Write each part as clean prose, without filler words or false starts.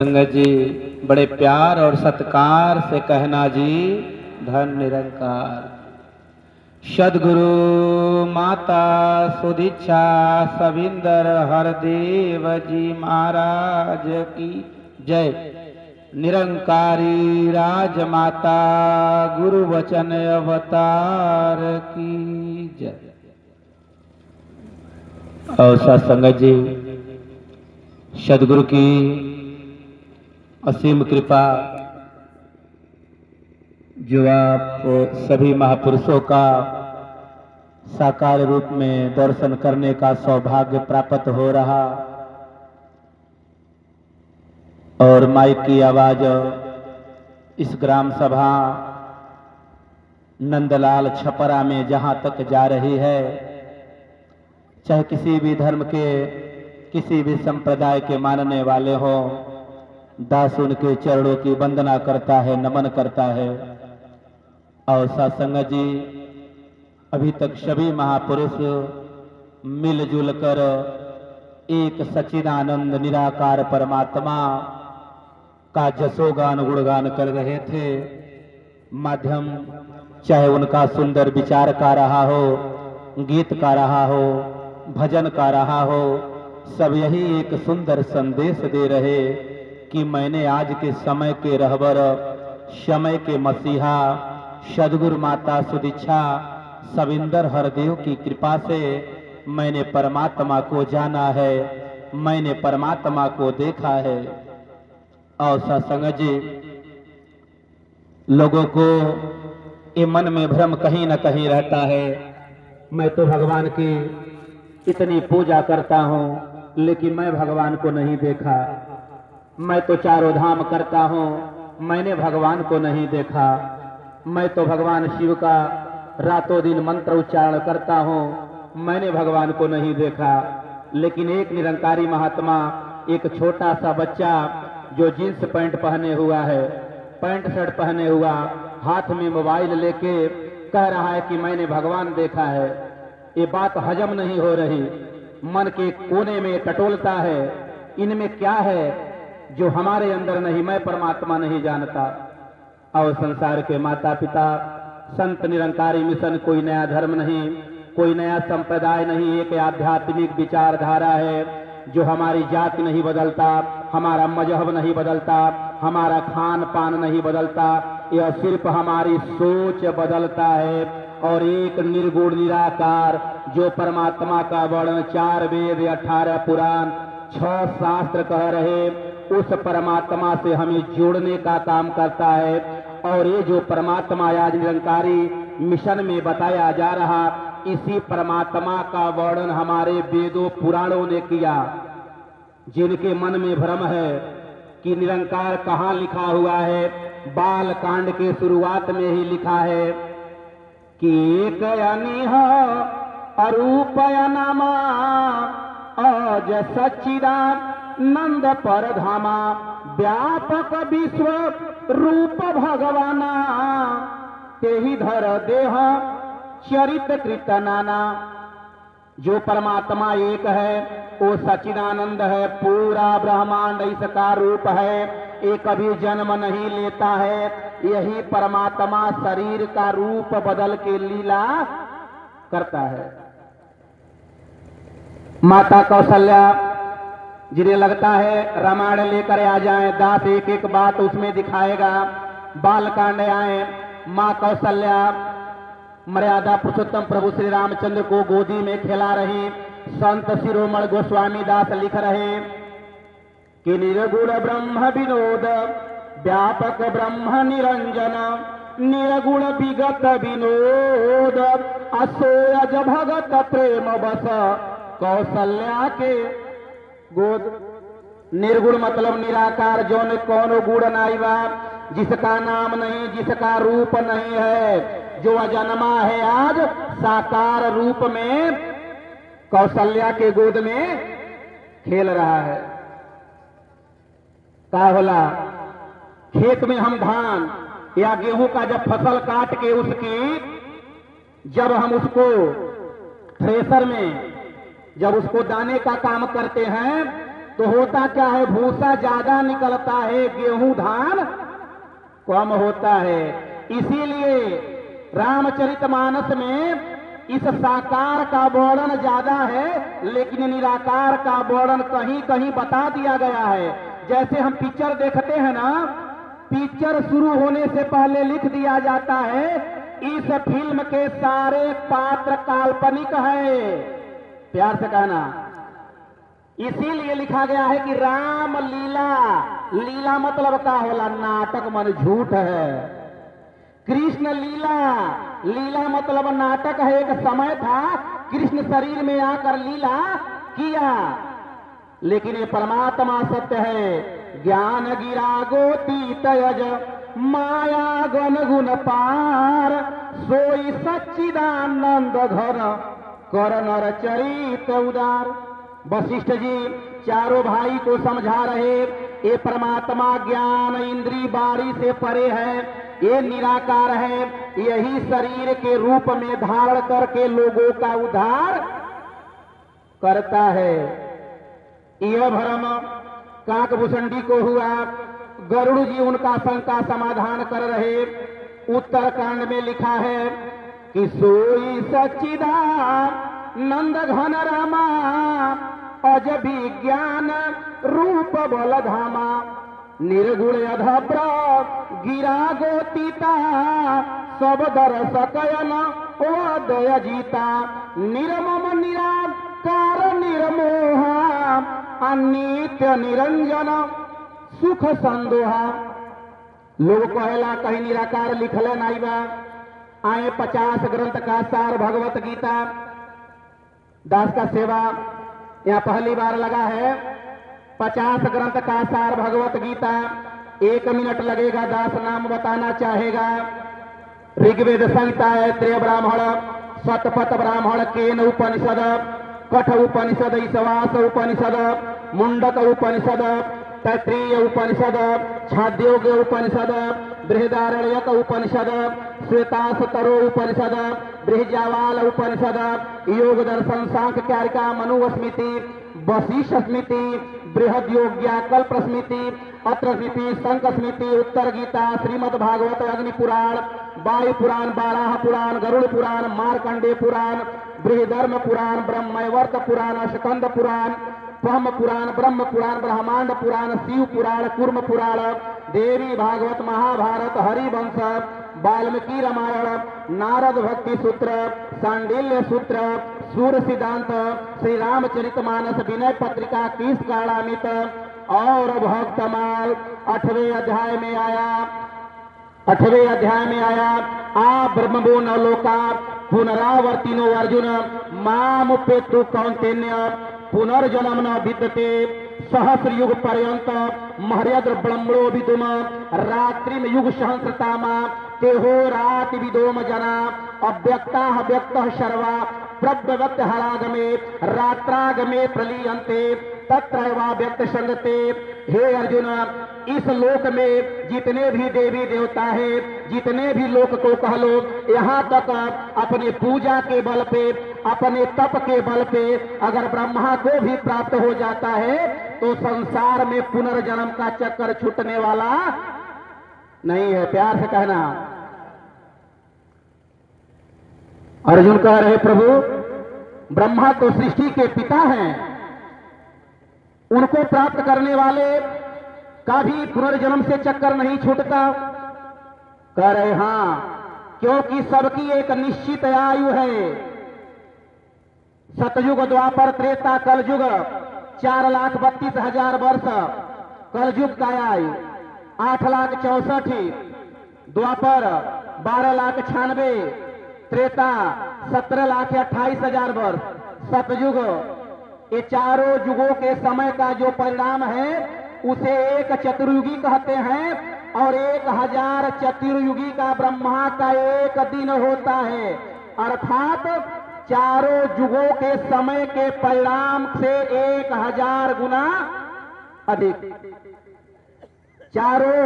संगत जी बड़े प्यार और सत्कार से कहना जी धन निरंकार। सदगुरु माता सुदीक्षा सविंदर हरदेव जी महाराज की जय। निरंकारी राजमाता गुरु वचन अवतार की जय। और सत्संगत जी सदगुरु की असीम कृपा जो आप सभी महापुरुषों का साकार रूप में दर्शन करने का सौभाग्य प्राप्त हो रहा और माइक की आवाज इस ग्राम सभा नंदलाल छपरा में जहां तक जा रही है, चाहे किसी भी धर्म के किसी भी संप्रदाय के मानने वाले हो, दास उनके चरणों की वंदना करता है, नमन करता है। और सत्संग जी अभी तक सभी महापुरुष मिलजुल कर एक सच्चिदानंद निराकार परमात्मा का जसोगान गुणगान कर रहे थे। माध्यम चाहे उनका सुंदर विचार का रहा हो, गीत का रहा हो, भजन का रहा हो, सब यही एक सुंदर संदेश दे रहे कि मैंने आज के समय के रहबर, समय के मसीहा सदगुरु माता सुदीक्षा सविंदर हरदेव की कृपा से मैंने परमात्मा को जाना है, मैंने परमात्मा को देखा है। और सत्संग जी लोगों को ये मन में भ्रम कहीं न कहीं रहता है, मैं तो भगवान की इतनी पूजा करता हूं लेकिन मैं भगवान को नहीं देखा, मैं तो चारों धाम करता हूं मैंने भगवान को नहीं देखा, मैं तो भगवान शिव का रातों दिन मंत्र उच्चारण करता हूं मैंने भगवान को नहीं देखा। लेकिन एक निरंकारी महात्मा, एक छोटा सा बच्चा जो जींस पैंट पहने हुआ है, पैंट शर्ट पहने हुआ, हाथ में मोबाइल लेके कह रहा है कि मैंने भगवान देखा है। ये बात हजम नहीं हो रही, मन के कोने में टटोलता है, इनमें क्या है जो हमारे अंदर नहीं, मैं परमात्मा नहीं जानता। और संसार के माता पिता संत निरंकारी मिशन कोई नया धर्म नहीं, कोई नया संप्रदाय नहीं, एक आध्यात्मिक विचारधारा है जो हमारी जाति नहीं बदलता, हमारा मजहब नहीं बदलता, हमारा खान पान नहीं बदलता, यह सिर्फ हमारी सोच बदलता है। और एक निर्गुण निराकार जो परमात्मा का वर्णन 4 वेद 18 पुराण 6 शास्त्र कह रहे, उस परमात्मा से हमें जोड़ने का काम करता है। और ये जो परमात्मा आज निरंकारी मिशन में बताया जा रहा, इसी परमात्मा का वर्णन हमारे वेदों पुराणों ने किया। जिनके मन में भ्रम है कि निरंकार कहाँ लिखा हुआ है, बाल कांड के शुरुआत में ही लिखा है कि एक अनिह अरूप अनामा अज सच्चिदानंद परधामा व्यापक विश्व रूप भगवाना तेहि धर देह चरित कृत नाना। जो परमात्मा एक है वो सच्चिदानंद है, पूरा ब्रह्मांड इसका रूप है, ये कभी जन्म नहीं लेता है। यही परमात्मा शरीर का रूप बदल के लीला करता है। माता कौशल्या जिन्हें लगता है रामायण लेकर आ जाएं, दास एक एक बात उसमें दिखाएगा। बालकांड आए, माँ कौशल्या मर्यादा पुरुषोत्तम प्रभु श्री रामचंद्र को गोदी में खिला रही। संत शिरोमणि गोस्वामी दास लिख रहे कि निर्गुण ब्रह्म विनोद व्यापक ब्रह्म निरंजन निर्गुण विगत विनोद असोयज भगत प्रेम बस कौशल्या के गोद। निर्गुण मतलब निराकार, जो ने कौन गुण नाई बा, जिसका नाम नहीं, जिसका रूप नहीं है, जो अजन्मा है आज साकार रूप में कौशल्या के गोद में खेल रहा है। क्या होला, खेत में हम धान या गेहूं का जब फसल काट के उसकी जब हम उसको थ्रेसर में जब उसको दाने का काम करते हैं तो होता क्या है, भूसा ज्यादा निकलता है, गेहूं धान कम होता है। इसीलिए रामचरितमानस में इस साकार का वर्णन ज्यादा है, लेकिन निराकार का वर्णन कहीं कहीं बता दिया गया है। जैसे हम पिक्चर देखते हैं ना, पिक्चर शुरू होने से पहले लिख दिया जाता है इस फिल्म के सारे पात्र काल्पनिक है। प्यार से कहना, इसीलिए लिखा गया है कि राम लीला, लीला मतलब का होला नाटक मन झूठ है। कृष्ण लीला, लीला मतलब नाटक है। एक समय था कृष्ण शरीर में आकर लीला किया, लेकिन ये परमात्मा सत्य है। ज्ञान गिरा गोती तयज माया गण गुण पार, सोई सच्चिदानंद घर कर नर चरित उदार। वशिष्ठ जी चारों भाई को समझा रहे, ये परमात्मा ज्ञान इंद्री बारी से परे है, ये निराकार है, यही शरीर के रूप में धारण करके लोगों का उद्धार करता है। यह भ्रम काकभूषणी को हुआ। गरुड़ जी उनका शंका समाधान कर रहे। उत्तरकांड में लिखा है कि सोई सच्चिदानंद घन रामा, अज विज्ञान रूप बल धामा, निर्गुण अधब्र गिरा गोतीता, सब दर्शकयन ओ दय जीता, निर्मम निराकार निर्मोहा, अनित्य निरंजन सुख संदोहा। लोग कहला कहीं निराकार लिखल नाई बा। आए 50 ग्रंथ का सार भगवत गीता, दास का सेवा यहाँ पहली बार लगा है। 50 ग्रंथ का सार भगवत गीता, 1 मिनट लगेगा, दास नाम बताना चाहेगा। ऋग्वेद संहिता, त्रय ब्राह्मण, शतपथ ब्राह्मण, केन उपनिषद, कठ उपनिषद, ईशवास उपनिषद, मुंडक उपनिषद, तैत्रीय उपनिषद, छाद्योग उपनिषद, बृहदारण्यक उपनिषद, श्वेताशतरो उपनिषद, बृहजावाल उपनिषद, योग दर्शन सांख्य कारिका मनुस्मृति, वशिष्ठ स्मृति, बृहद योग्या कल्प स्मृति, अत्र स्मृति, शंख स्मृति, उत्तर गीता, श्रीमद् भागवत, अग्नि पुराण, वायु पुराण, बाराह पुराण, गरुड़ पुराण, मार्कंडे पुराण, बृहधर्म पुराण, ब्रह्मवर्त पुराण, स्कंद पुराण, ब्रह्म पुराण, ब्रह्म पुराण, ब्रह्मांड पुराण, शिव पुराण, कूर्म पुराण, देवी भागवत, महाभारत, हरिवंश, वाल्मीकि रामायण, नारद भक्ति सूत्र, सांडिल्य सूत्र, सूर्य सिद्धांत, श्री रामचरितमानस, विनय पत्रिका, किस काणामित और भक्तमाल 8वें अध्याय में आया। 8वें अध्याय में आया, आ ब्रह्मो न लोका पुनरावर्तिनो अर्जुन, मामुपेतु कौन्तेन्य पुनर्जन्म न विद्यते, सहस्र युग पर्यंत महर्यद्र ब्रह्मणो विदुम, रात्रिम युग सहस्रतामा, तेहो राति विदोम जना, अव्यक्ता व्यक्त सर्वा प्रव्यक्त हरागमे, रात्रागमे प्रलीयन्ते, तत्रैवा व्यक्त संगते। हे अर्जुन, इस लोक में जितने भी देवी देवता है, जितने भी लोक को कह लो, यहाँ तक अपने पूजा के बल पे, अपने तप के बल पे अगर ब्रह्मा को भी प्राप्त हो जाता है तो संसार में पुनर्जन्म का चक्कर छूटने वाला नहीं है। प्यार से कहना। अर्जुन कह रहे, प्रभु ब्रह्मा तो सृष्टि के पिता हैं, उनको प्राप्त करने वाले का भी पुनर्जन्म से चक्कर नहीं छूटता। कह रहे हां, क्योंकि सबकी एक निश्चित आयु है। सतयुग, द्वापर, त्रेता, कलयुग 4,32,000 वर्ष कलयुग का आयु, 8,64,000 द्वापर, 12,96,000 त्रेता, 17,28,000 वर्ष सतयुग। ये चारों युगों के समय का जो परिणाम है उसे एक चतुर्युगी कहते हैं, और 1,000 चतुर्युगी का ब्रह्मा का एक दिन होता है। अर्थात चारों युगों के समय के परिणाम से 1,000 गुना अधिक। चारों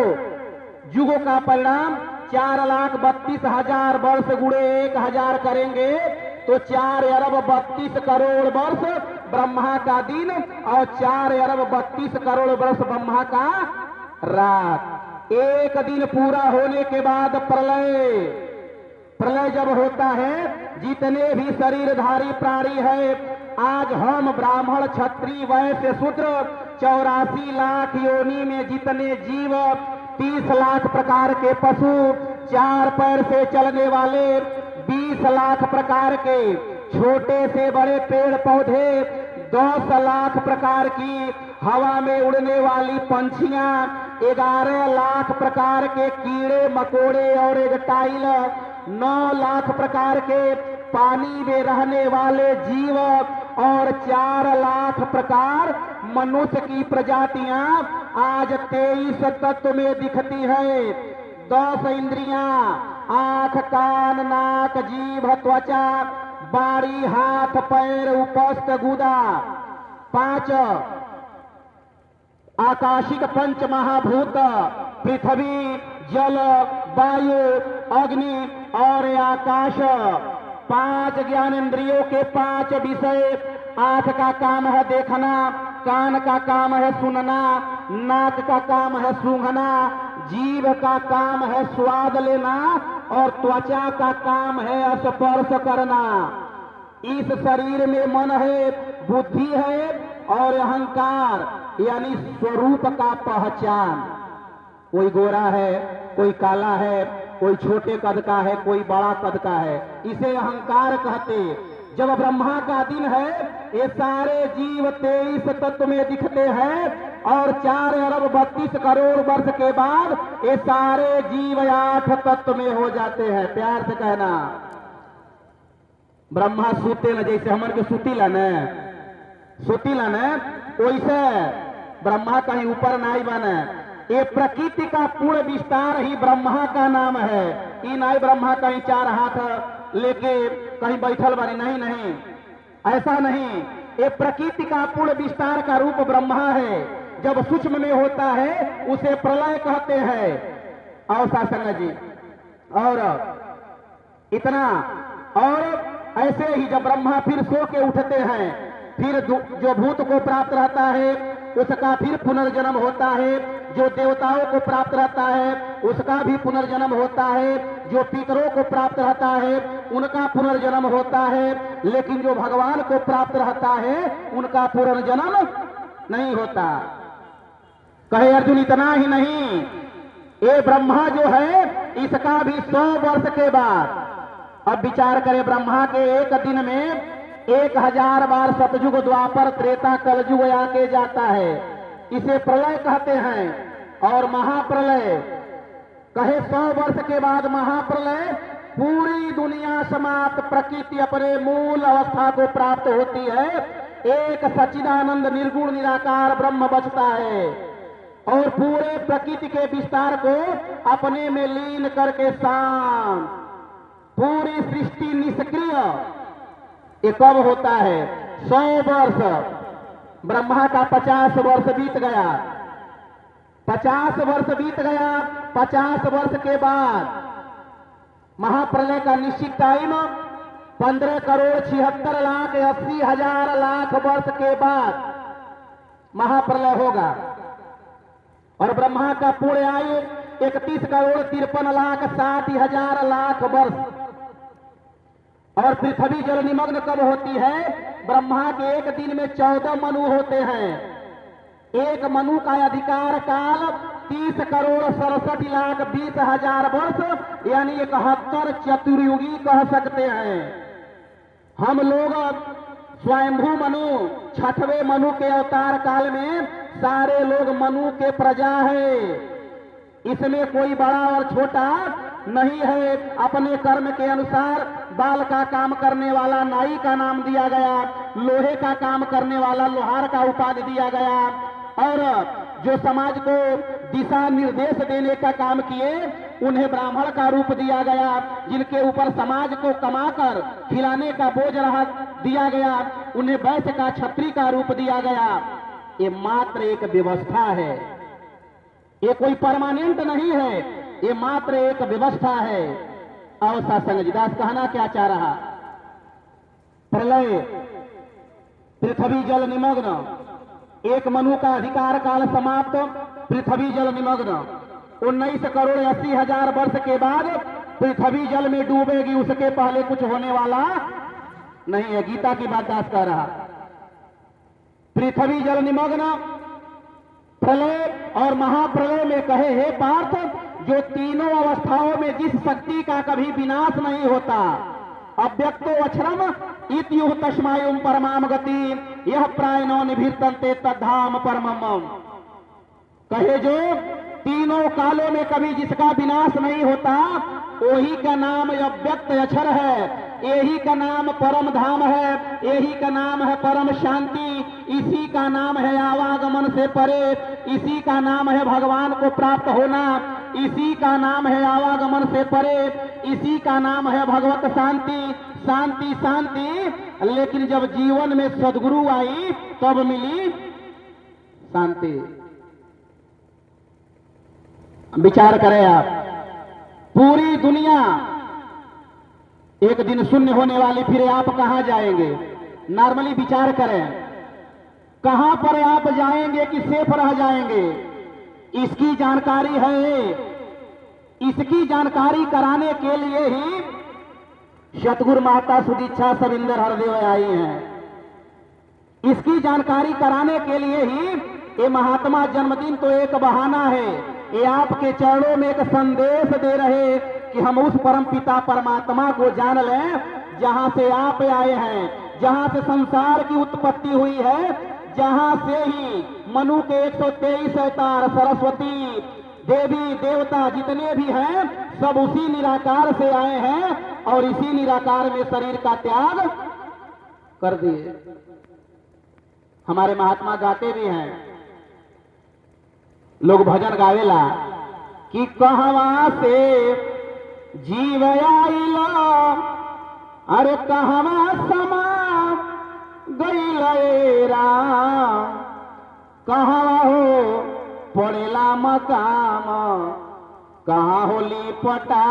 युगों का परिणाम 4,32,000 वर्ष गुणे 1,000 करेंगे तो 4 अरब 32 करोड़ वर्ष ब्रह्मा का दिन और 4 अरब 32 करोड़ वर्ष ब्रह्मा का रात। एक दिन पूरा होने के बाद प्रलय जब होता है, जितने भी शरीरधारी प्राणी है, आज हम ब्राह्मण क्षत्रिय वैश्य शूद्र 84 लाख योनि में जितने जीव, 30 लाख प्रकार के पशु, 4 पैर से चलने वाले 20 लाख प्रकार के छोटे से बड़े पेड़ पौधे, 10 लाख प्रकार की हवा में उड़ने वाली पंछियां, 11 लाख प्रकार के कीड़े मकोड़े और रेप्टाइल, 9 लाख प्रकार के पानी में रहने वाले जीव और 4 लाख प्रकार मनुष्य की प्रजातियां आज 23 तत्व में दिखती है। 10 इंद्रियां, आंख कान नाक जीभ त्वचा बारी हाथ पैर उपस्थ गुदा, 5 आकाशिक पंच महाभूत पृथ्वी जल वायु अग्नि और आकाश, 5 ज्ञानेंद्रियों के 5 विषय। आंख का काम है देखना, कान का काम है सुनना, नाक का काम है सूंघना, जीभ का काम है स्वाद लेना और त्वचा का काम है स्पर्श करना। इस शरीर में मन है, बुद्धि है और अहंकार यानी स्वरूप का पहचान। कोई गोरा है, कोई काला है, कोई छोटे कद का है, कोई बड़ा कद का है, इसे अहंकार कहते। जब ब्रह्मा का दिन है, ये सारे जीव 23 तत्व में दिखते हैं और 4 अरब 32 करोड़ वर्ष के बाद ये सारे जीव 8 तत्व में हो जाते हैं। प्यार से कहना, ब्रह्मा सूते न, जैसे हमन के सुतीला न वैसे ब्रह्मा कहीं ऊपर नहीं बने। ये प्रकृति का पूर्ण विस्तार ही ब्रह्मा का नाम है। ई नहीं ब्रह्मा कहीं 4 हाथ लेके कहीं बैठल बने, नहीं, ऐसा नहीं। ये प्रकृति का पूर्ण विस्तार का रूप ब्रह्मा है। जब सूक्ष्म में होता है उसे प्रलय कहते हैं। और शासन जी और इतना, और ऐसे ही जब ब्रह्मा फिर सो के उठते हैं, फिर जो भूत को प्राप्त रहता है उसका फिर पुनर्जन्म होता है, जो देवताओं को प्राप्त रहता है उसका भी पुनर्जन्म होता है, जो पितरों को प्राप्त रहता है उनका पुनर्जन्म होता है, लेकिन जो भगवान को प्राप्त रहता है उनका पुनर्जन्म नहीं होता। कहे अर्जुन इतना ही नहीं, ये ब्रह्मा जो है इसका भी 100 वर्ष के बाद, अब विचार करें, ब्रह्मा के एक दिन में 1000 बार सतयुग द्वापर त्रेता कलयुग आके जाता है। इसे प्रलय कहते हैं। और महाप्रलय कहे 100 वर्ष के बाद महाप्रलय, पूरी दुनिया समाप्त, प्रकृति अपने मूल अवस्था को प्राप्त होती है, एक सच्चिदानंद निर्गुण निराकार ब्रह्म बचता है और पूरे प्रकृति के विस्तार को अपने में लीन करके शांत, पूरी सृष्टि निष्क्रिय। ये कब होता है? 100 वर्ष। ब्रह्मा का 50 वर्ष बीत गया, 50 वर्ष बीत गया। 50 वर्ष के बाद महाप्रलय का निश्चित टाइम 15 करोड़ 76 लाख 80 हजार लाख वर्ष के बाद महाप्रलय होगा। और ब्रह्मा का पूर्ण आयु 31 करोड़ 53 लाख 60 हजार लाख वर्ष। और पृथ्वी जल निमग्न कब होती है? ब्रह्मा के एक दिन में 14 मनु होते हैं। एक मनु का अधिकार काल 30 करोड़ 67 लाख 20 हजार वर्ष, यानी 71 चतुर्युगी कह सकते हैं। हम लोग स्वयंभू मनु, 6वें मनु के अवतार काल में सारे लोग मनु के प्रजा है। इसमें कोई बड़ा और छोटा नहीं है। अपने कर्म के अनुसार बाल का काम करने वाला नाई का नाम दिया गया, लोहे का काम करने वाला लोहार का उपाधि दिया गया, और जो समाज को दिशा निर्देश देने का काम किए उन्हें ब्राह्मण का रूप दिया गया। जिनके ऊपर समाज को कमाकर खिलाने का बोझ रहा दिया गया उन्हें वैश्य का क्षत्रिय का रूप दिया गया। ये मात्र एक व्यवस्था है, ये कोई परमानेंट नहीं है, ये मात्र एक व्यवस्था है। और सत्संग जी दास कहना क्या चाह रहा? प्रलय पृथ्वी जल निमग्न। एक मनु का अधिकार काल समाप्त, पृथ्वी जल निमग्न। 19,80,000 वर्ष के बाद पृथ्वी जल में डूबेगी, उसके पहले कुछ होने वाला नहीं है। गीता की बात दास कह रहा। पृथ्वी जल निमग्न, प्रलय और महाप्रलय में कहे हे पार्थ, जो तीनों अवस्थाओं में जिस शक्ति का कभी विनाश नहीं होता, अव्यक्तो अक्षरम इत्युह तस्मायुम परमाम गति, यह प्रायनो निभृतन्ते तद्धाम परमम। कहे जो तीनों कालों में कभी जिसका विनाश नहीं होता, वही का नाम अव्यक्त अक्षर है, यही का नाम परम धाम है, यही का नाम है परम शांति, इसी का नाम है आवागमन से परे, इसी का नाम है भगवान को प्राप्त होना, इसी का नाम है आवागमन से परे, इसी का नाम है भगवत शांति। शांति शांति, लेकिन जब जीवन में सद्गुरु आई तब मिली शांति। विचार करें आप, पूरी दुनिया एक दिन शून्य होने वाली, फिर आप कहां जाएंगे? नॉर्मली विचार करें, कहां पर आप जाएंगे कि सेफ रह जाएंगे? इसकी जानकारी है। इसकी जानकारी कराने के लिए ही सतगुरु माता सुदीक्षा सविंदर हरदेव आई हैं। इसकी जानकारी कराने के लिए ही ये महात्मा जन्मदिन तो एक बहाना है, ये आपके चरणों में एक संदेश दे रहे कि हम उस परम पिता परमात्मा को जान लें जहां से आप आए हैं, जहां से संसार की उत्पत्ति हुई है, जहां से ही मनु के 123 अवतार, सरस्वती देवी देवता जितने भी हैं सब उसी निराकार से आए हैं और इसी निराकार में शरीर का त्याग कर दिए। हमारे महात्मा गाते भी हैं, लोग भजन गावेला कि कहवा से जीव आइला, अरे कहवा समा गइल राम, कहवा हो पड़ेला मकाम, कहाँ होली पटा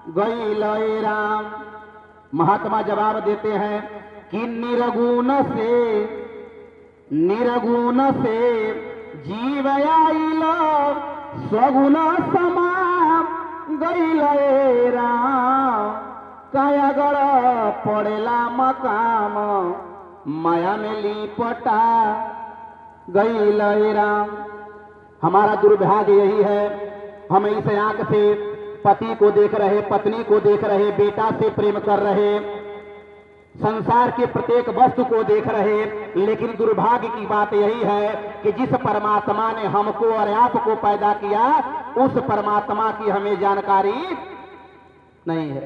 गइल राम। महात्मा जवाब देते हैं कि निर्गुण से जीव आइल, स्वगुण समा गइल राम, कायागढ़ पड़ेला मकाम, माया में लिपटा गइल राम। हमारा दुर्भाग्य यही है, हम इस आंख से पति को देख रहे, पत्नी को देख रहे, बेटा से प्रेम कर रहे, संसार के प्रत्येक वस्तु को देख रहे, लेकिन दुर्भाग्य की बात यही है कि जिस परमात्मा ने हमको और आपको पैदा किया, उस परमात्मा की हमें जानकारी नहीं है।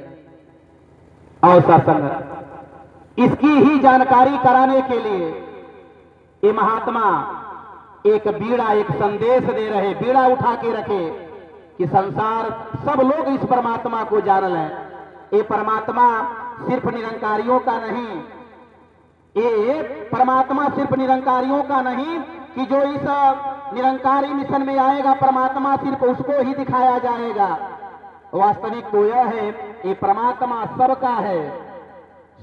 और सत्संग, इसकी ही जानकारी कराने के लिए ये महात्मा एक बीड़ा, एक संदेश दे रहे, बीड़ा उठा के रखे कि संसार सब लोग इस परमात्मा को जान लें। ये परमात्मा सिर्फ निरंकारियों का नहीं, ये परमात्मा सिर्फ निरंकारियों का नहीं कि जो इस निरंकारी मिशन में आएगा परमात्मा सिर्फ उसको ही दिखाया जाएगा। वास्तविक तो यह है, ये परमात्मा सबका है,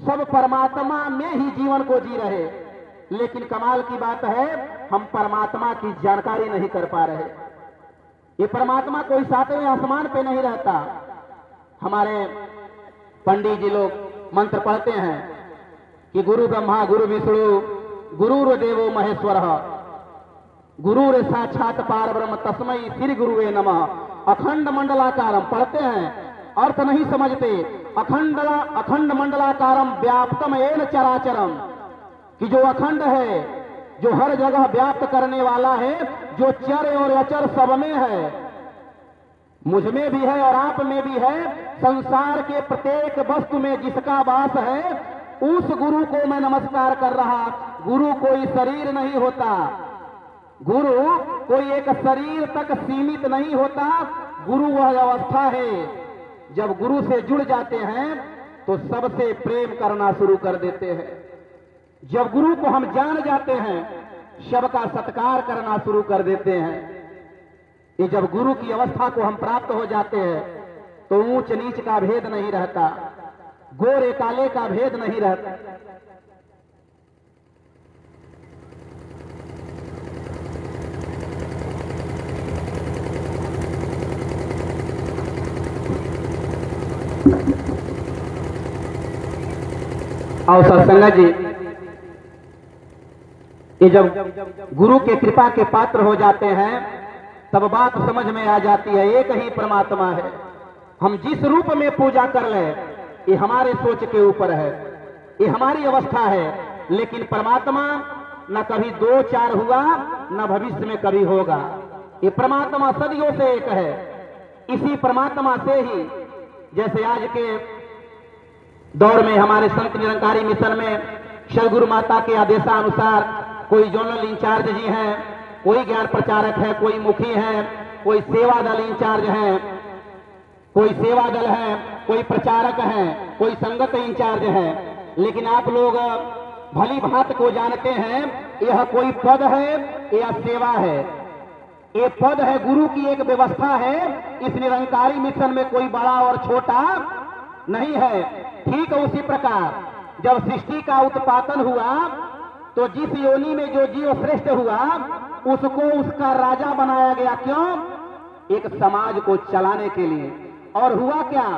सब परमात्मा में ही जीवन को जी रहे, लेकिन कमाल की बात है हम परमात्मा की जानकारी नहीं कर पा रहे। ये परमात्मा कोई सातवें आसमान पे नहीं रहता। हमारे पंडित जी लोग मंत्र पढ़ते हैं कि गुरु ब्रह्मा गुरु विष्णु गुरुर्देवो महेश्वर, गुरुर साक्षात पार ब्रह्म तस्मै श्री गुरुवे नमः। अखंड मंडलाकारम पढ़ते हैं, अर्थ नहीं समझते। अखंड मंडलाकारम व्याप्तम येन चराचरम, कि जो अखंड है, जो हर जगह व्याप्त करने वाला है, जो चर और अचर सब में है, मुझ में भी है और आप में भी है, संसार के प्रत्येक वस्तु में जिसका वास है, उस गुरु को मैं नमस्कार कर रहा। गुरु कोई शरीर नहीं होता, गुरु कोई एक शरीर तक सीमित नहीं होता। गुरु वह अवस्था है जब गुरु से जुड़ जाते हैं तो सबसे प्रेम करना शुरू कर देते हैं। जब गुरु को हम जान जाते हैं सबका सत्कार करना शुरू कर देते हैं। ये जब गुरु की अवस्था को हम प्राप्त हो जाते हैं तो ऊंच नीच का भेद नहीं रहता, गोरे काले का भेद नहीं रहता। और सत्संग जी, ये जब गुरु के कृपा के पात्र हो जाते हैं तब बात समझ में आ जाती है, एक ही परमात्मा है। हम जिस रूप में पूजा कर ले ये हमारे सोच के ऊपर है, ये हमारी अवस्था है, लेकिन परमात्मा न कभी दो चार हुआ न भविष्य में कभी होगा। ये परमात्मा सदियों से एक है। इसी परमात्मा से ही जैसे आज के दौर में हमारे संत निरंकारी मिशन में सदगुरु माता के आदेशानुसार कोई जोनल इंचार्ज जी हैं, कोई ज्ञान प्रचारक है, कोई मुखी है, कोई सेवा दल इंचार्ज है, कोई सेवा दल है, कोई प्रचारक है, कोई संगत इंचार्ज है। लेकिन आप लोग भली भांति को जानते हैं यह कोई पद है या सेवा है। ये पद है, गुरु की एक व्यवस्था है। इस निरंकारी मिशन में कोई बड़ा और छोटा नहीं है। ठीक उसी प्रकार जब सृष्टि का उत्पादन हुआ तो जिस योनि में जो जीव श्रेष्ठ हुआ उसको उसका राजा बनाया गया। क्यों? एक समाज को चलाने के लिए। और हुआ क्या?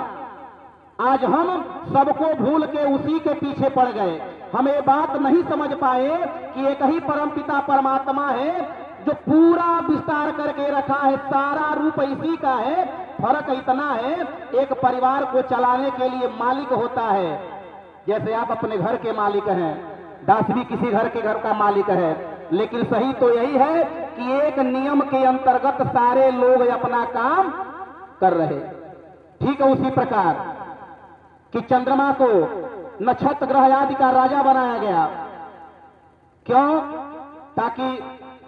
आज हम सबको भूल के उसी के पीछे पड़ गए। हम ये बात नहीं समझ पाए कि एक ही परमपिता परमात्मा है जो पूरा विस्तार करके रखा है, सारा रूप इसी का है। फर्क इतना है, एक परिवार को चलाने के लिए मालिक होता है। जैसे आप अपने घर के मालिक हैं, दास भी किसी घर के घर का मालिक है, लेकिन सही तो यही है कि एक नियम के अंतर्गत सारे लोग अपना काम कर रहे। ठीक है उसी प्रकार कि चंद्रमा को नक्षत्र ग्रह आदि का राजा बनाया गया। क्यों? ताकि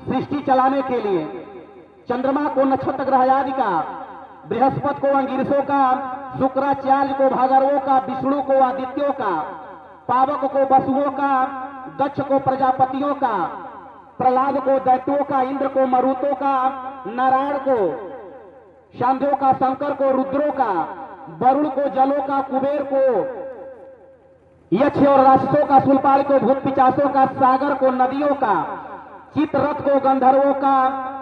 सृष्टि चलाने के लिए चंद्रमा को नक्षत्र ग्रह आदि का, बृहस्पति को अंगिरसों का, शुक्राचार्य को भागरवों का, विष्णु को आदित्यों का, पावक को वसुओं का, दक्ष को प्रजापतियों का, प्रहलाद को दैत्यों का, इंद्र को मरुतों का, नारायण को शांध्यों का, शंकर को रुद्रों का, वरुण को जलों का, कुबेर को यक्ष और राक्षसों का, शूलपाल को भूत पिचासों का, सागर को नदियों का, चित्ररथ को गंधर्वों का,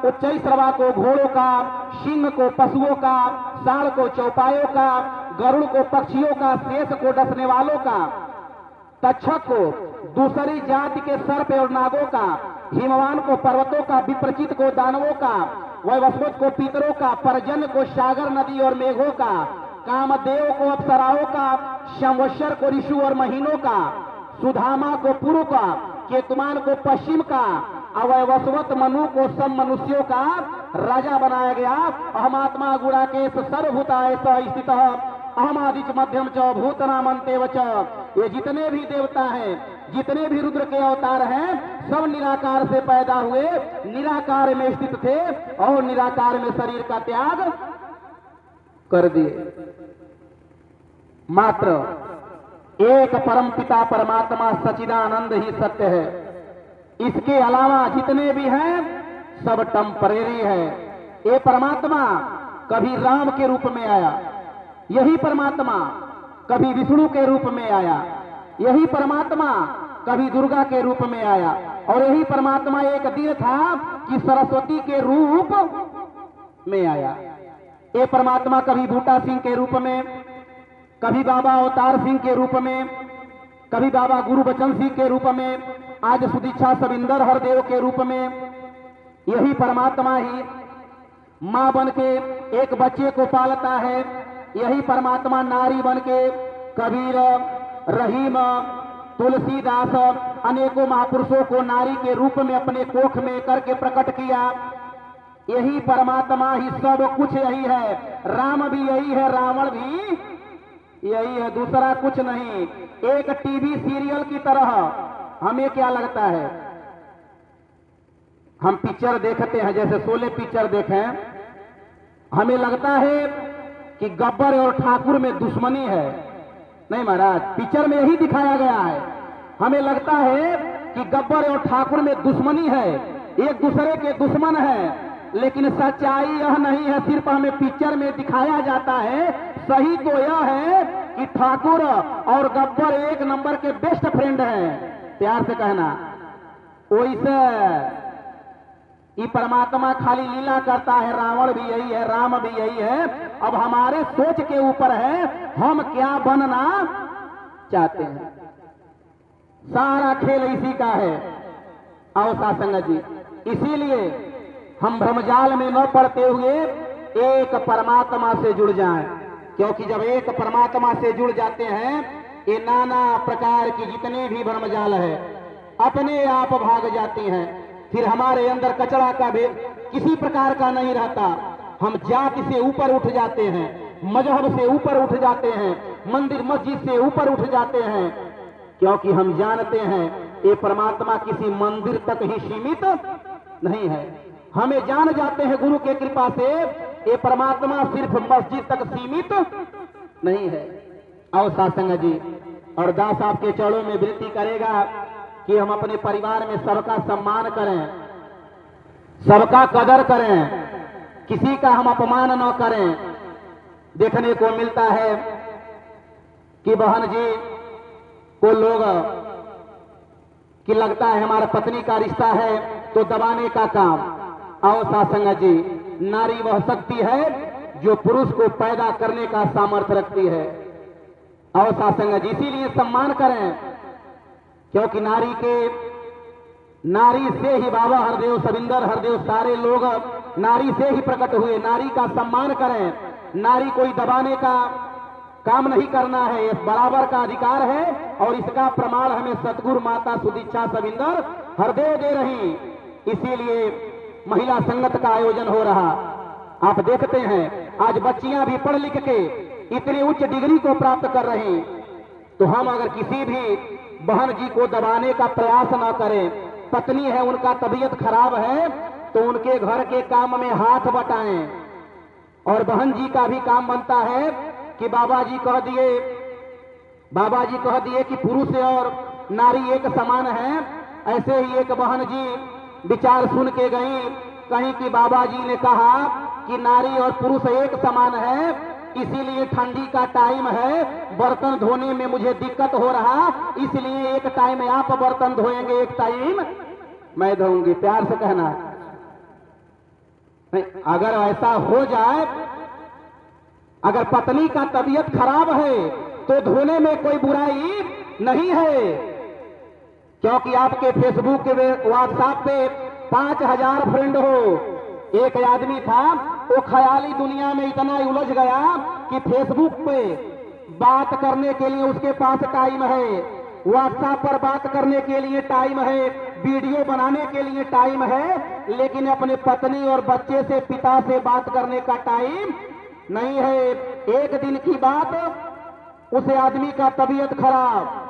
उच्चैश्रवा को घोड़ों का, सिंह को पशुओं का, साढ़ को चौपायों का, गरुड़ को पक्षियों का, शेष को डसने वालों का, तक्षक को दूसरी जाति के सर्प और नागों का, हिमवान को पर्वतों का, विप्रचित को दानवों का, वैवस्वत को पितरों का, परजन को सागर नदी और मेघों का, कामदेव को अप्सराओं का, संवत्सर को ऋषु और महीनों का, सुधामा को पूर्व का, केतुमान को पश्चिम का, अवैवस्वत मनु को सब मनुष्यों का राजा बनाया गया। अहमात्मा गुणाकेश सर्वभूताय स स्थित अहमादिच मध्यम च भूतनामंतेव च। ये जितने भी देवता हैं, जितने भी रुद्र के अवतार हैं, सब निराकार से पैदा हुए, निराकार में स्थित थे और निराकार में शरीर का त्याग कर दिए। मात्र एक परम पिता परमात्मा सच्चिदानंद ही सत्य है। इसके अलावा जितने भी हैं सब टेम्परेरी है। ये परमात्मा कभी राम के रूप में आया, यही परमात्मा कभी विष्णु के रूप में आया, यही परमात्मा कभी दुर्गा के रूप में आया, और यही परमात्मा एक दिन था कि सरस्वती के रूप में आया। ये परमात्मा कभी बूटा सिंह के रूप में, कभी बाबा अवतार सिंह के रूप में, कभी बाबा गुरुबचन सिंह के रूप में, आज सुदीक्षा सविंदर हरदेव के रूप में। यही परमात्मा ही मां बन के एक बच्चे को पालता है। यही परमात्मा नारी बन के कबीर, रहीम, तुलसीदास अनेकों महापुरुषों को नारी के रूप में अपने कोख में करके प्रकट किया। यही परमात्मा ही सब कुछ यही है। राम भी यही है, रावण भी यही है, दूसरा कुछ नहीं। एक टीवी सीरियल की तरह हमें क्या लगता है, हम पिक्चर देखते हैं, जैसे शोले पिक्चर देखें, हमें लगता है कि गब्बर और ठाकुर में दुश्मनी है। नहीं महाराज, पिक्चर में यही दिखाया गया है। हमें लगता है कि गब्बर और ठाकुर में दुश्मनी है, एक दूसरे के दुश्मन है, लेकिन सच्चाई यह नहीं है। सिर्फ हमें पिक्चर में दिखाया जाता है। सही तो यह है कि ठाकुर और गब्बर एक नंबर के बेस्ट फ्रेंड हैं। प्यार से कहना, वैसे ये परमात्मा खाली लीला करता है। रावण भी यही है, राम भी यही है। अब हमारे सोच के ऊपर है हम क्या बनना चाहते हैं। सारा खेल इसी का है। आओ सासंग जी, इसीलिए हम भ्रमजाल में न पड़ते हुए एक परमात्मा से जुड़ जाएं, क्योंकि जब एक परमात्मा से जुड़ जाते हैं ये नाना प्रकार की जितने भी भ्रमजाल है अपने आप भाग जाती हैं। फिर हमारे अंदर कचरा का भी किसी प्रकार का नहीं रहता। हम जाति से ऊपर उठ जाते हैं, मजहब से ऊपर उठ जाते हैं, मंदिर मस्जिद से ऊपर उठ जाते हैं, क्योंकि हम जानते हैं ये परमात्मा किसी मंदिर तक ही सीमित नहीं है। हमें जान जाते हैं गुरु के कृपा से ये परमात्मा सिर्फ मस्जिद तक सीमित नहीं है। और सासंग जी और दास आपके चरणों में विनती करेगा कि हम अपने परिवार में सबका सम्मान करें, सबका कदर करें, किसी का हम अपमान न करें। देखने को मिलता है कि बहन जी को लोग कि लगता है हमारा पत्नी का रिश्ता है तो दबाने का काम। आओ सासंग जी, नारी वह शक्ति है जो पुरुष को पैदा करने का सामर्थ्य रखती है। आओ सासंग जी, इसीलिए सम्मान करें, क्योंकि नारी से ही बाबा हरदेव, सविंदर हरदेव सारे लोग नारी से ही प्रकट हुए। नारी का सम्मान करें, नारी कोई दबाने का काम नहीं करना है, इस बराबर का अधिकार है। और इसका प्रमाण हमें सतगुरु माता सुदीक्षा सविंदर हरदेव दे रही। इसीलिए महिला संगत का आयोजन हो रहा। आप देखते हैं आज बच्चियां भी पढ़ लिख के इतनी उच्च डिग्री को प्राप्त कर रही। तो हम अगर किसी भी बहन जी को दबाने का प्रयास न करें, पत्नी है उनका तबीयत खराब है तो उनके घर के काम में हाथ बटाएं। और बहन जी का भी काम बनता है कि बाबा जी कह दिए कि पुरुष और नारी एक समान है। ऐसे ही एक बहन जी विचार सुन के गई कहीं कि बाबा जी ने कहा कि नारी और पुरुष एक समान है, इसीलिए ठंडी का टाइम है, बर्तन धोने में मुझे दिक्कत हो रहा, इसलिए एक टाइम आप बर्तन धोएंगे, एक टाइम मैं धोऊंगी। प्यार से कहना नहीं। अगर ऐसा हो जाए, अगर पत्नी का तबीयत खराब है तो धोने में कोई बुराई नहीं है, क्योंकि आपके फेसबुक के व्हाट्सएप पे 5000 फ्रेंड हो। एक आदमी था वो ख्याली दुनिया में इतना उलझ गया कि फेसबुक पे बात करने के लिए उसके पास टाइम है, व्हाट्सएप पर बात करने के लिए टाइम है, वीडियो बनाने के लिए टाइम है, लेकिन अपने पत्नी और बच्चे से, पिता से बात करने का टाइम नहीं है। एक दिन की बात, उस आदमी का तबीयत खराब,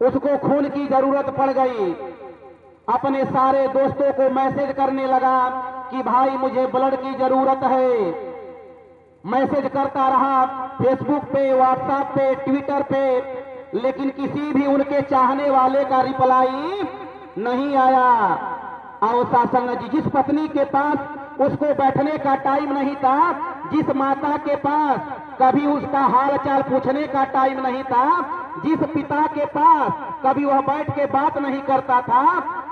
उसको खून की जरूरत पड़ गई। अपने सारे दोस्तों को मैसेज करने लगा कि भाई मुझे ब्लड की जरूरत है। मैसेज करता रहा फेसबुक पे, व्हाट्सएप पे, ट्विटर पे, लेकिन किसी भी उनके चाहने वाले का रिप्लाई नहीं आया। आओ सासंग जी, जिस पत्नी के पास उसको बैठने का टाइम नहीं था, जिस माता के पास कभी उसका हाल चाल पूछने का टाइम नहीं था, जिस पिता के पास कभी वह बैठ के बात नहीं करता था,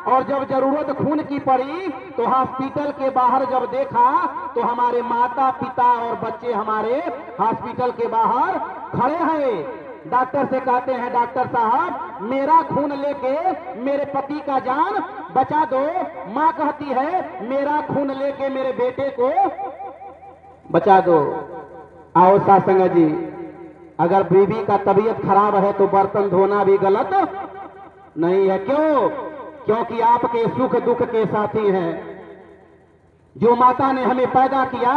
और जब जरूरत खून की पड़ी तो हॉस्पिटल के बाहर जब देखा तो हमारे माता पिता और बच्चे हमारे हॉस्पिटल के बाहर खड़े हैं। डॉक्टर से कहते हैं, डॉक्टर साहब मेरा खून लेके मेरे पति का जान बचा दो। माँ कहती है मेरा खून लेके मेरे बेटे को बचा दो। आओ सासंग जी, अगर बीवी का तबीयत खराब है तो बर्तन धोना भी गलत नहीं है। क्यों? क्योंकि आपके सुख दुख के साथी हैं। जो माता ने हमें पैदा किया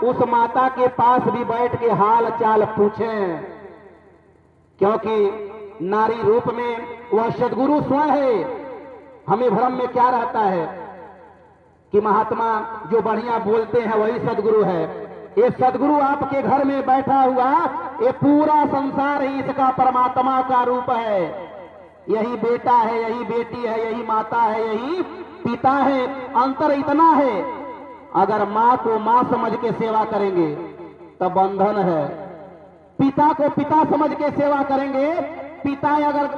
उस माता के पास भी बैठ के हाल चाल पूछें, क्योंकि नारी रूप में वह सदगुरु स्वयं है। हमें भ्रम में क्या रहता है कि महात्मा जो बढ़िया बोलते हैं वही सदगुरु है। ये सदगुरु आपके घर में बैठा हुआ, ये पूरा संसार ही इसका परमात्मा का रूप है। यही बेटा है, यही बेटी है, यही माता है, यही पिता है। अंतर इतना है, अगर माँ को माँ समझ के सेवा करेंगे तब बंधन है, पिता को पिता समझ के सेवा करेंगे, पिता अगर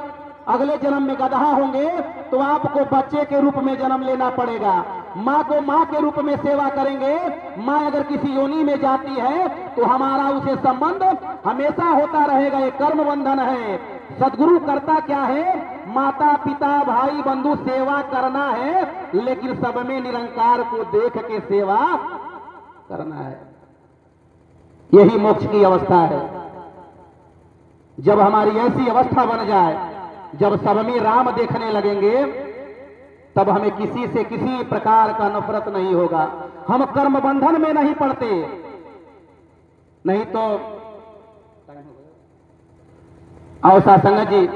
अगले जन्म में गधा होंगे तो आपको बच्चे के रूप में जन्म लेना पड़ेगा। माँ को माँ के रूप में सेवा करेंगे, माँ अगर किसी योनि में जाती है तो हमारा उसे संबंध हमेशा होता रहेगा। ये कर्म बंधन है। सदगुरु करता क्या है? माता पिता भाई बंधु सेवा करना है, लेकिन सब में निरंकार को देख के सेवा करना है। यही मोक्ष की अवस्था है। जब हमारी ऐसी अवस्था बन जाए, जब सब में राम देखने लगेंगे, तब हमें किसी से किसी प्रकार का नफरत नहीं होगा। हम कर्म बंधन में नहीं पड़ते। नहीं तो औसा संगत जी,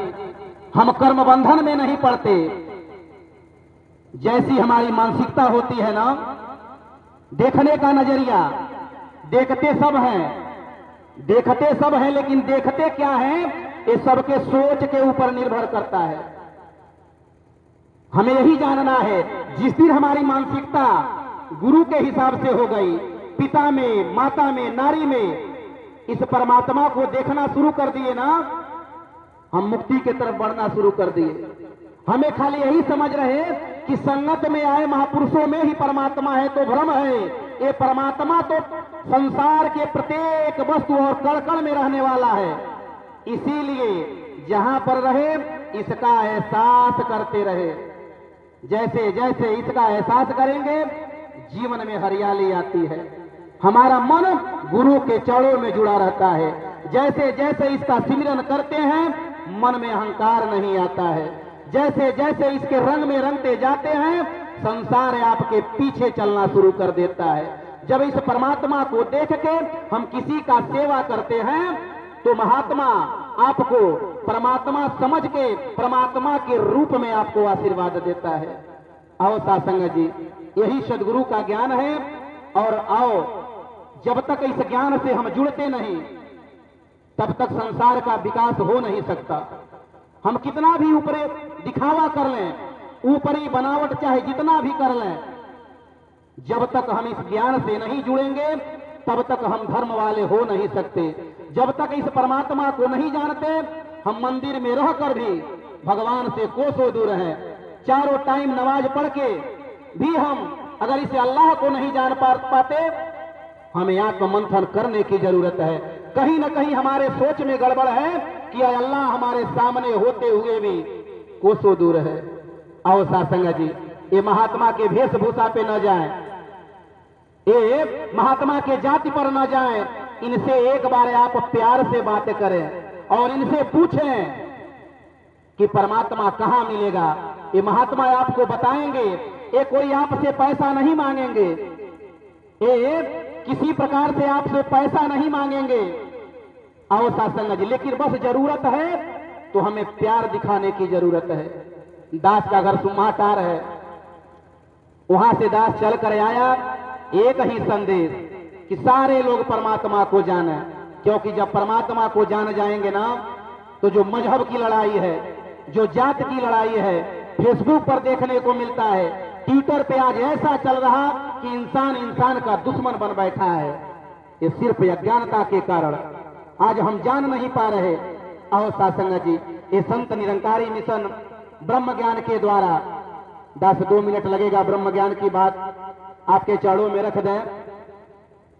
हम कर्म बंधन में नहीं पड़ते। जैसी हमारी मानसिकता होती है ना, देखने का नजरिया, देखते सब हैं, लेकिन देखते क्या है, ये सबके सोच के ऊपर निर्भर करता है। हमें यही जानना है, जिस दिन हमारी मानसिकता गुरु के हिसाब से हो गई, पिता में, माता में, नारी में, इस परमात्मा को देखना शुरू कर दिए ना, हम मुक्ति की तरफ बढ़ना शुरू कर दिए। हमें खाली यही समझ रहे कि संगत में आए महापुरुषों में ही परमात्मा है, तो भ्रम है। ये परमात्मा तो संसार के प्रत्येक वस्तु और कण कण में रहने वाला है। इसीलिए जहां पर रहे इसका एहसास करते रहे। जैसे जैसे इसका एहसास करेंगे, जीवन में हरियाली आती है। हमारा मन गुरु के चरणों में जुड़ा रहता है। जैसे जैसे इसका सिमरन करते हैं, मन में अहंकार नहीं आता है। जैसे जैसे इसके रंग में रंगते जाते हैं, संसार आपके पीछे चलना शुरू कर देता है। जब इस परमात्मा को देख के हम किसी का सेवा करते हैं, तो महात्मा आपको परमात्मा समझ के परमात्मा के रूप में आपको आशीर्वाद देता है। आओ सासंग जी, यही सदगुरु का ज्ञान है। और आओ, जब तक इस ज्ञान से हम जुड़ते नहीं, तब तक संसार का विकास हो नहीं सकता। हम कितना भी ऊपरे दिखावा कर लें, ऊपरी बनावट चाहे जितना भी कर लें, जब तक हम इस ज्ञान से नहीं जुड़ेंगे, तब तक हम धर्म वाले हो नहीं सकते। जब तक इस परमात्मा को नहीं जानते, हम मंदिर में रहकर भी भगवान से कोसों दूर हैं। चारों टाइम नमाज पढ़ के भी हम अगर इसे अल्लाह को नहीं जान पाते, हमें आत्ममंथन करने की जरूरत है। कहीं न कहीं हमारे सोच में गड़बड़ है कि अल्लाह हमारे सामने होते हुए भी कोसों दूर है। आओ सासंग जी, ये महात्मा के वेशभूषा पे न जाएं, ये महात्मा के जाति पर न जाएं। इनसे एक बार आप प्यार से बातें करें और इनसे पूछें कि परमात्मा कहां मिलेगा। ये महात्मा आपको बताएंगे। ये कोई आपसे पैसा नहीं मांगेंगे, ये किसी प्रकार से आपसे पैसा नहीं मांगेंगे। आओ सासंग जी, लेकिन बस जरूरत है तो हमें प्यार दिखाने की जरूरत है। दास का घर सुमाटार है, वहां से दास चल कर आया, एक ही संदेश कि सारे लोग परमात्मा को जाने। क्योंकि जब परमात्मा को जान जाएंगे ना, तो जो मजहब की लड़ाई है, जो जात की लड़ाई है, फेसबुक पर देखने को मिलता है, ट्विटर पे आज ऐसा चल रहा कि इंसान इंसान का दुश्मन बन बैठा है। ये सिर्फ अज्ञानता के कारण आज हम जान नहीं पा रहे। आओ सासंग जी, ये संत निरंकारी मिशन ब्रह्म ज्ञान के द्वारा 10-2 मिनट लगेगा, ब्रह्म ज्ञान की बात आपके चरणों में रख दें।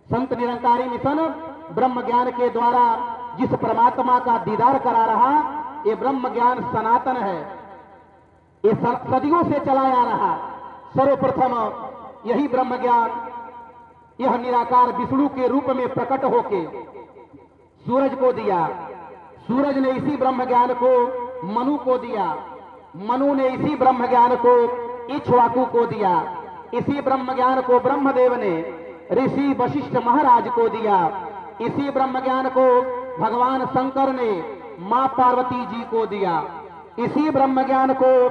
संत निरंकारी मिशन ब्रह्म ज्ञान के द्वारा जिस परमात्मा का दीदार करा रहा, ये ब्रह्म ज्ञान सनातन है। ये सदियों से चला आ रहा। सर्वप्रथम यही ब्रह्म ज्ञान, यह निराकार विष्णु के रूप में प्रकट होके सूरज को दिया। सूरज ने इसी ब्रह्म ज्ञान को मनु को दिया। मनु ने इसी ब्रह्म ज्ञान को इक्ष्वाकु को दिया। इसी ब्रह्म ज्ञान को ब्रह्मदेव ने ऋषि वशिष्ठ महाराज को दिया। इसी ब्रह्म ज्ञान को भगवान शंकर ने मां पार्वती जी को दिया। इसी ब्रह्म ज्ञान को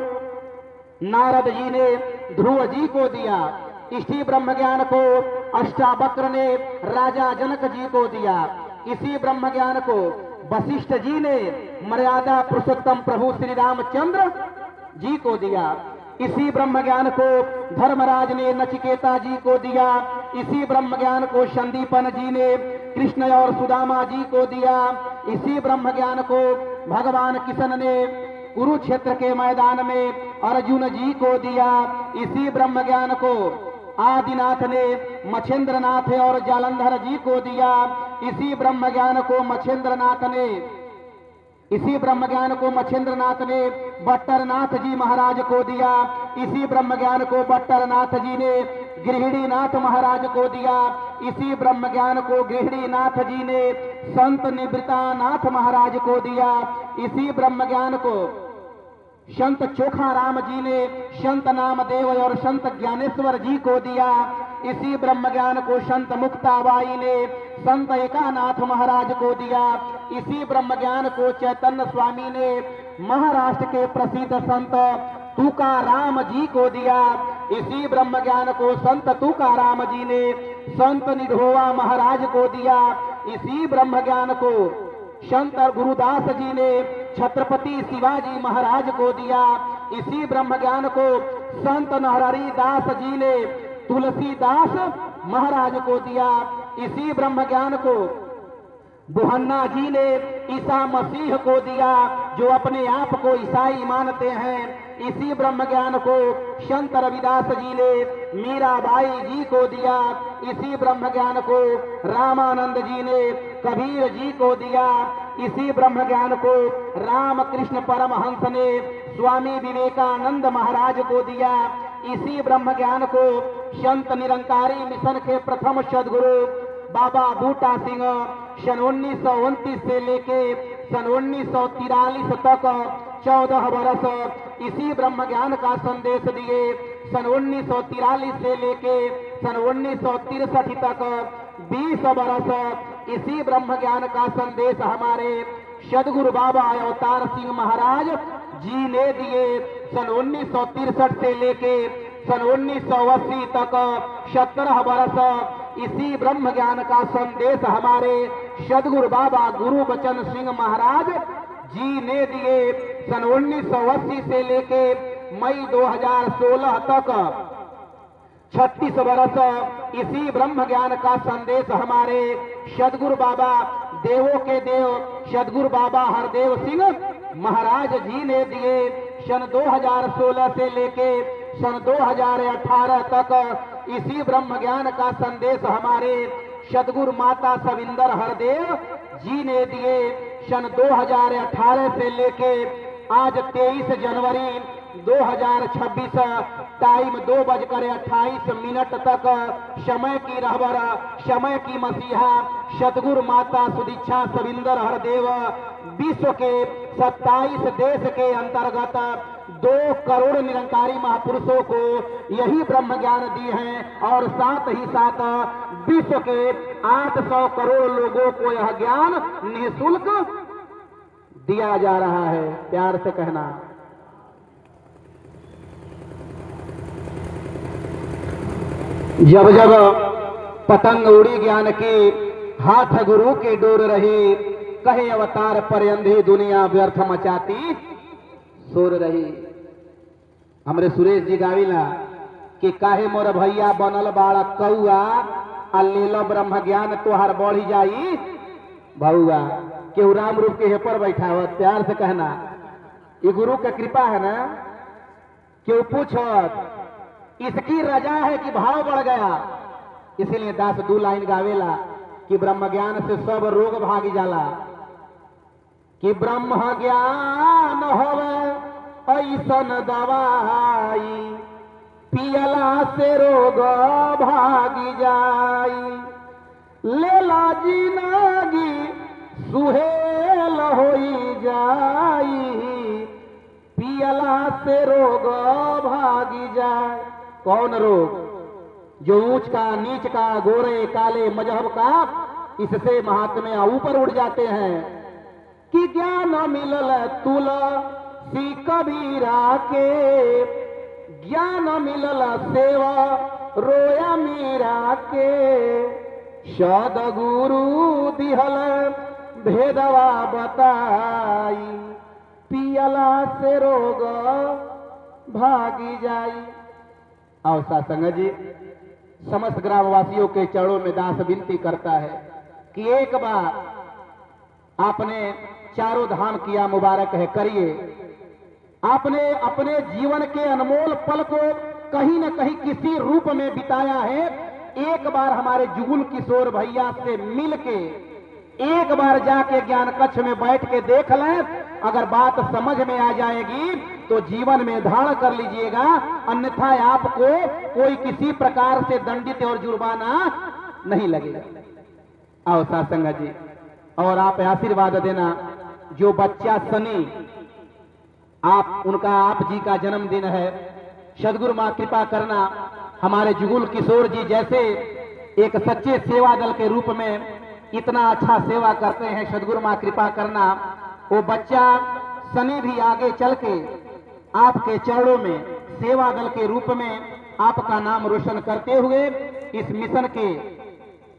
नारद जी ने ध्रुव जी को दिया। इसी ब्रह्म ज्ञान को अष्टावक्र ने राजा जनक जी को दिया। इसी ब्रह्म ज्ञान को वशिष्ठ जी ने मर्यादा पुरुषोत्तम प्रभु श्री रामचंद्र जी को दिया। इसी ब्रह्म ज्ञान को धर्मराज ने नचिकेता जी को दिया। इसी ब्रह्म ज्ञान को संदीपन जी ने कृष्ण और सुदामा जी को दिया। इसी ब्रह्म ज्ञान को भगवान किशन ने कुरुक्षेत्र के मैदान में अर्जुन जी को दिया। इसी ब्रह्म ज्ञान को आदिनाथ ने मछेंद्रनाथ और जालंधर जी को दिया। इसी ब्रह्म ज्ञान को मछेंद्रनाथ ने इसी ब्रह्म ज्ञान को मच्छिंद्रनाथ ने बट्टरनाथ जी महाराज को दिया। इसी ब्रह्म ज्ञान को बट्टरनाथ जी ने गृहिणीनाथ महाराज को दिया। इसी ब्रह्म ज्ञान को गृहिणीनाथ जी ने संत निवृत्तानाथ महाराज को दिया। इसी ब्रह्म ज्ञान को संत चोखाराम जी ने संत नामदेव और संत ज्ञानेश्वर जी को दिया। इसी ब्रह्म ज्ञान को संत मुक्ताबाई ने संत एकानाथ महाराज को दिया। इसी ब्रह्म ज्ञान को चैतन्य स्वामी ने महाराष्ट्र के प्रसिद्ध संत तुकाराम जी को दिया। इसी ब्रह्म ज्ञान को संत तुकाराम जी ने संत निधोवा महाराज को दिया। इसी ब्रह्म ज्ञान को संत गुरुदास जी ने छत्रपति शिवाजी महाराज को दिया। इसी ब्रह्म ज्ञान को संत नरहरि दास जी ने तुलसीदास महाराज को दिया। इसी ब्रह्म ज्ञान को बुहन्ना जी ने ईसा मसीह को दिया, जो अपने आप को ईसाई मानते हैं। इसी ब्रह्म ज्ञान को संत रविदास जी ने मीराबाई जी को दिया। इसी ब्रह्म ज्ञान को रामानंद जी ने कबीर जी को दिया। इसी ब्रह्म ज्ञान को रामकृष्ण परमहंस ने स्वामी विवेकानंद महाराज को दिया। इसी ब्रह्म ज्ञान को संत निरंकारी मिशन के प्रथम सदगुरु बाबा बूटा सिंह सन 1929 से लेके सन 1943 तक 14 वर्ष इसी ब्रह्म ज्ञान का संदेश दिए। सन 1943 से लेके सन 1963 तक 20 वर्ष इसी ब्रह्म ज्ञान का संदेश हमारे सदगुरु बाबा अवतार सिंह महाराज जी ने दिए। सन 1963 से लेके सन 1980 तक 17 वर्ष इसी ब्रह्म ज्ञान का संदेश हमारे सदगुरु बाबा गुरु बचन सिंह महाराज जी ने दिए। सन 1980 से लेके मई 2016 तक 36 वर्ष इसी ब्रह्म ज्ञान का संदेश हमारे सदगुरु बाबा देवों के देव सदगुरु बाबा हरदेव सिंह महाराज जी ने दिए। सन 2016 से लेके सन 2018 तक इसी ब्रह्म ज्ञान का संदेश हमारे सदगुरु माता सविंदर हरदेव जी ने दिए। सन 2018 से लेके आज 23 जनवरी 2026 टाइम 2:28 तक समय की रहबर समय की मसीहा सदगुरु माता सुदीक्षा सविंदर हरदेव विश्व के 27 देश के अंतर्गत 2 करोड़ निरंकारी महापुरुषों को यही ब्रह्म ज्ञान दी है और साथ ही साथ विश्व के 800 करोड़ लोगों को यह ज्ञान निःशुल्क दिया जा रहा है। प्यार से कहना। जब जब पतंग उड़ी ज्ञान की हाथ गुरु की डोर रही, कहे अवतार पर अंधी दुनिया व्यर्थ मचाती सोर रही। हमरे सुरेश जी गाविला कि काहे मोर भैया बनल बाड़ा कौआ अल्लील ब्रह्म ज्ञान तोहार बढ़ी जाई भौआ। केहू राम रूप के हेपर बैठा हो। प्यार से कहना। ये गुरु का कृपा है ना। केहू पूछो इसकी रजा है कि भाव बढ़ गया। इसीलिए दास 2 लाइन गावेला कि ब्रह्म ज्ञान से सब रोग भागी जाला। कि ब्रह्म ज्ञान होवे ऐसन दवाई पियला से रोग भागी जाई। लेला जिंदगी सुहेल होई जाई पियला से रोग भागी जाए। कौन रोग? जो ऊंच का नीच का गोरे काले मजहब का इससे महात्मे ऊपर उड़ जाते हैं। कि ज्ञान मिलल तुलसी कबीरा के ज्ञान मिलल सेवा रोया मीरा के सदगुरु दिहल भेदवा बताई पियला से रोग भागी जाई। और सासंग जी समस्त ग्रामवासियों के चरणों में दास विनती करता है कि एक बार आपने चारों धाम किया मुबारक है करिए। आपने अपने जीवन के अनमोल पल को कहीं न कहीं किसी रूप में बिताया है। एक बार हमारे जुगुल किशोर भैया से मिलके एक बार जाके ज्ञान कक्ष में बैठ के देख लें, अगर बात समझ में आ जाएगी तो जीवन में धारण कर लीजिएगा, अन्यथा आपको कोई किसी प्रकार से दंडित और जुर्माना नहीं लगेगा। आओ साथ संगत जी, और आप आशीर्वाद देना। जो बच्चा शनि, आप उनका आप जी का जन्मदिन है, सदगुरु मां कृपा करना। हमारे जुगुल किशोर जी जैसे एक सच्चे सेवा दल के रूप में इतना अच्छा सेवा करते हैं, सदगुरु मां कृपा करना। वो बच्चा शनि भी आगे चल के आपके चरणों में सेवा दल के रूप में आपका नाम रोशन करते हुए इस मिशन के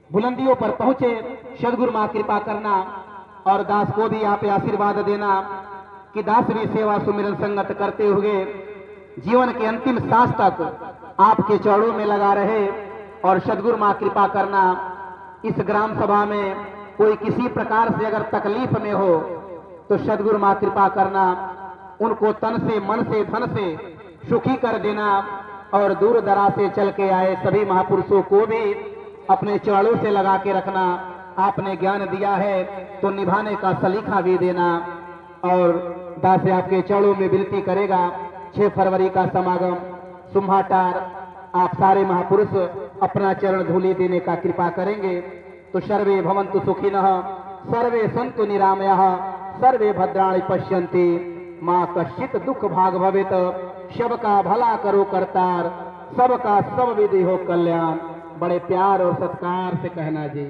बुलंदियों पर पहुंचे। सदगुरु मां कृपा करना। और दास को भी आप आशीर्वाद देना कि दास भी सेवा सुमिरन संगत करते हुए जीवन के अंतिम सांस तक आपके चरणों में लगा रहे। और सदगुरु मां कृपा करना, इस ग्राम सभा में कोई किसी प्रकार से अगर तकलीफ में हो तो सदगुरु मां कृपा करना, उनको तन से मन से धन से सुखी कर देना। और दूर दराज से चल के आए सभी महापुरुषों को भी अपने चरणों से लगा के रखना। आपने ज्ञान दिया है तो निभाने का सलीका भी देना। और दास आपके चरणों में विनती करेगा, 6 फरवरी का समागम सुम्हाटार, आप सारे महापुरुष अपना चरण धूलि देने का कृपा करेंगे। तो सर्वे भवन्तु सुखिनः, सर्वे सन्तु निरामयाः, सर्वे भद्राणि पश्यन्ति, मां कश्चित दुख भाग भवेत। सबका भला करो करतार, सबका सब विधि हो कल्याण। बड़े प्यार और सत्कार से कहना जी।